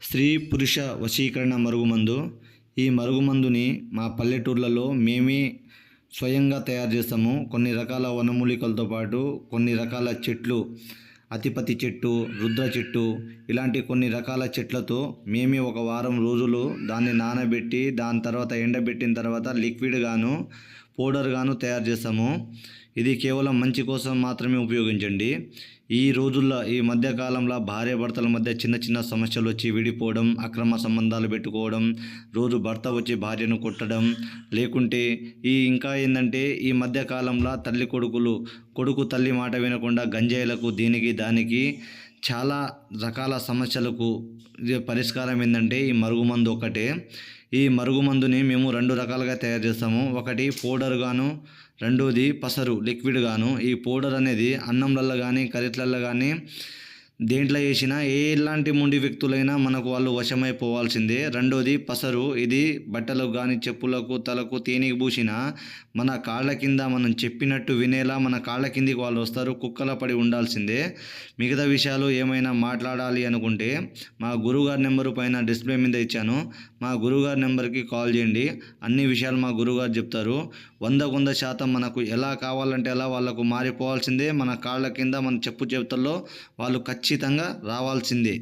స్త్రీ పురుష వశీకరణ మరుగుమందు. ఈ మరుగుమందుని మా పల్లెటూర్లలో మేమే స్వయంగా తయారు చేస్తాము. కొన్ని రకాల వనమూలికలతో పాటు కొన్ని రకాల చెట్లు, అతిపతి చెట్టు, రుద్ర చెట్టు, ఇలాంటి కొన్ని రకాల చెట్లతో మేమే ఒక వారం రోజులు దాన్ని నానబెట్టి దాని తర్వాత ఎండబెట్టిన తర్వాత లిక్విడ్ గాను పౌడర్ గాను తయారు చేస్తాము. ఇది కేవలం మంచి కోసం మాత్రమే ఉపయోగించండి. ఈ రోజుల్లో ఈ మధ్యకాలంలో భార్యాభర్తల మధ్య చిన్న చిన్న సమస్యలు వచ్చి విడిపోవడం, అక్రమ సంబంధాలు పెట్టుకోవడం, రోజు భర్త వచ్చి భార్యను కొట్టడం, లేకుంటే ఇంకా ఏంటంటే ఈ మధ్యకాలంలో తల్లి కొడుకులు, కొడుకు తల్లి మాట వినకుండా గంజాయిలకు దీనికి దానికి చాలా రకాల సమస్యలకు పరిష్కారం ఏంటంటే ఈ మరుగుమందు ఒకటే. ఈ మరుగుమందుని మేము 2 రకాలుగా తయారు చేస్తాము. ఒకటి పౌడర్ గాను, రెండోది పసరు లిక్విడ్ గాను. ఈ పౌడర్ అనేది అన్నంలల్లో కానీ కర్రీలల్లో కానీ దేంట్లో వేసినా ఎలాంటి మొండి వ్యక్తులైనా మనకు వాళ్ళు వశమైపోవాల్సిందే. రెండోది పసరు, ఇది బట్టలకు కానీ చెప్పులకు తలకు తేనెకి పూసిన మన కాళ్ళ కింద మనం చెప్పినట్టు వినేలా మన కాళ్ళ కిందికి వాళ్ళు వస్తారు, కుక్కల పడి ఉండాల్సిందే. మిగతా విషయాలు ఏమైనా మాట్లాడాలి అనుకుంటే మా గురువుగారి నెంబరు పైన డిస్ప్లే మీద ఇచ్చాను. మా గురువుగారి నెంబర్కి కాల్ చేయండి. అన్ని విషయాలు మా గురువుగారు చెప్తారు. 100% మనకు ఎలా కావాలంటే అలా వాళ్ళకు మారిపోవాల్సిందే. మన కాళ్ళ కింద మన చెప్పు చేతుల్లో వాళ్ళు ఖచ్చితంగా రావాల్సిందే.